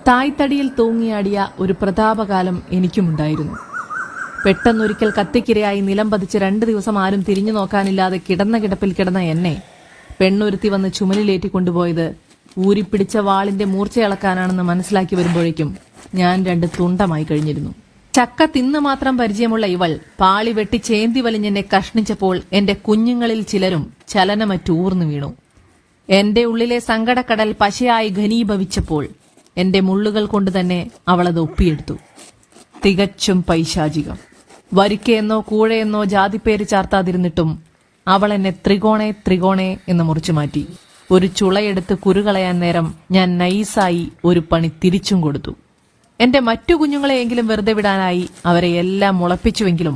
തായ്തടിയിൽ തൂങ്ങിയാടിയ ഒരു പ്രതാപകാലം എനിക്കുമുണ്ടായിരുന്നു. പെട്ടെന്നൊരിക്കൽ കത്തിക്കിരയായി നിലം പതിച്ച് 2 ദിവസം ആരും തിരിഞ്ഞു നോക്കാനില്ലാതെ കിടന്ന കിടപ്പിൽ കിടന്ന എന്നെ പെണ്ണൊരുത്തി വന്ന് ചുമലിലേറ്റിക്കൊണ്ടുപോയത് ഊരിപ്പിടിച്ച വാളിന്റെ മൂർച്ചയളക്കാനാണെന്ന് മനസ്സിലാക്കി വരുമ്പോഴേക്കും ഞാൻ 2 തുണ്ടമായി കഴിഞ്ഞിരുന്നു. ചക്ക തിന്ന് മാത്രം പരിചയമുള്ള ഇവൾ പാളി വെട്ടി ചേന്തി വലിഞ്ഞെന്നെ കഷ്ണിച്ചപ്പോൾ എന്റെ കുഞ്ഞുങ്ങളിൽ ചിലരും ചലനമറ്റൂർന്നു വീണു. എന്റെ ഉള്ളിലെ സങ്കടക്കടൽ പശയായി ഘനീഭവിച്ചപ്പോൾ എന്റെ മുള്ളുകൾ കൊണ്ട് തന്നെ അവളത് ഒപ്പിയെടുത്തു. തികച്ചും പൈശാചികം. വരിക്കയെന്നോ കൂഴയെന്നോ ജാതിപ്പേര് ചാർത്താതിരുന്നിട്ടും അവൾ എന്നെ ത്രികോണേ എന്ന് മുറിച്ചു മാറ്റി. ഒരു ചുളയെടുത്ത് കുരുകളയാൻ നേരം ഞാൻ നൈസായി ഒരു പണി തിരിച്ചും കൊടുത്തു. എന്റെ മറ്റു കുഞ്ഞുങ്ങളെയെങ്കിലും വെറുതെ വിടാനായി അവരെ എല്ലാം മുളപ്പിച്ചുവെങ്കിലും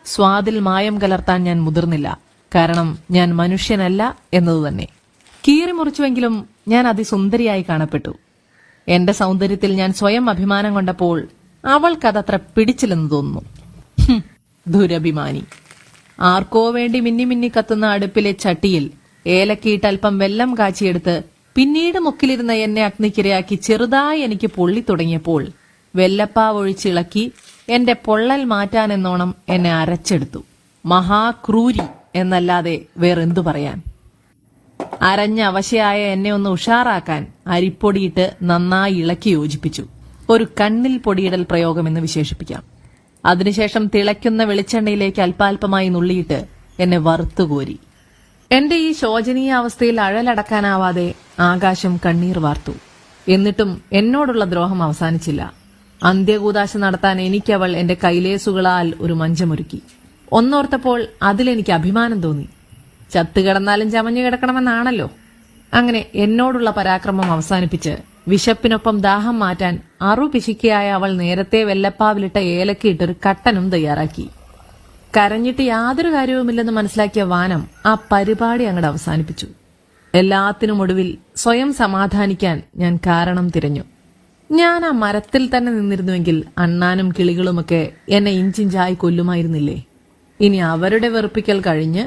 സ്വാദിൽ മായം കലർത്താൻ ഞാൻ മുതിർന്നില്ല. കാരണം ഞാൻ മനുഷ്യനല്ല എന്നതുതന്നെ. കീറി മുറിച്ചുവെങ്കിലും ഞാൻ അതിസുന്ദരിയായി കാണപ്പെട്ടു. എന്റെ സൗന്ദര്യത്തിൽ ഞാൻ സ്വയം അഭിമാനം കൊണ്ടപ്പോൾ അവൾക്കതത്ര പിടിച്ചില്ലെന്ന് തോന്നുന്നു. ദുരഭിമാനി. ആർക്കോ വേണ്ടി മിന്നി മിന്നി കത്തുന്ന അടുപ്പിലെ ചട്ടിയിൽ ഏലക്കീട്ട് അല്പം വെള്ളം കാച്ചിയെടുത്ത് പിന്നീട് മുക്കിലിരുന്ന എന്നെ അഗ്നിക്കിരയാക്കി ചെറുതായി എനിക്ക് പൊള്ളി തുടങ്ങിയപ്പോൾ വെല്ലപ്പാവൊഴിച്ചിളക്കി എന്റെ പൊള്ളൽ മാറ്റാനെന്നോണം എന്നെ അരച്ചെടുത്തു. മഹാക്രൂരി എന്നല്ലാതെ വേറെന്തു പറയാൻ. അരഞ്ഞ അവശയായ എന്നെ ഒന്ന് ഉഷാറാക്കാൻ അരിപ്പൊടിയിട്ട് നന്നായി ഇളക്കി യോജിപ്പിച്ചു. ഒരു കണ്ണിൽ പൊടിയിടൽ പ്രയോഗമെന്ന് വിശേഷിപ്പിക്കാം. അതിനുശേഷം തിളയ്ക്കുന്ന വെളിച്ചെണ്ണയിലേക്ക് അല്പാൽപമായി നുള്ളിയിട്ട് എന്നെ വറുത്തുകോരി. എന്റെ ഈ ശോചനീയ അവസ്ഥയിൽ അഴലടക്കാനാവാതെ ആകാശം കണ്ണീർ വാർത്തു. എന്നിട്ടും എന്നോടുള്ള ദ്രോഹം അവസാനിച്ചില്ല. അന്ത്യകൂദാശ നടത്താൻ എനിക്കവൾ എന്റെ കൈലേസുകളാൽ ഒരു മഞ്ചമൊരുക്കി. ഒന്നോർത്തപ്പോൾ അതിലെനിക്ക് അഭിമാനം തോന്നി. ചത്തുകിടന്നാലും ചമഞ്ഞു കിടക്കണമെന്നാണല്ലോ. അങ്ങനെ എന്നോടുള്ള പരാക്രമം അവസാനിപ്പിച്ച് വിശപ്പിനൊപ്പം ദാഹം മാറ്റാൻ അറുപിശിക്കയായ അവൾ നേരത്തെ വെല്ലപ്പാവിലിട്ട ഏലക്കയിട്ടൊരു കട്ടനും തയ്യാറാക്കി. കരഞ്ഞിട്ട് യാതൊരു കാര്യവുമില്ലെന്ന് മനസ്സിലാക്കിയ വാനം ആ പരിപാടി അങ്ങോട്ട് അവസാനിപ്പിച്ചു. എല്ലാത്തിനും ഒടുവിൽ സ്വയം സമാധാനിക്കാൻ ഞാൻ കാരണം തിരഞ്ഞു. ഞാൻ ആ മരത്തിൽ തന്നെ നിന്നിരുന്നുവെങ്കിൽ അണ്ണാനും കിളികളുമൊക്കെ എന്നെ ഇഞ്ചിഞ്ചായി കൊല്ലുമായിരുന്നില്ലേ? ഇനി അവരുടെ വെറുപ്പിക്കൽ കഴിഞ്ഞ്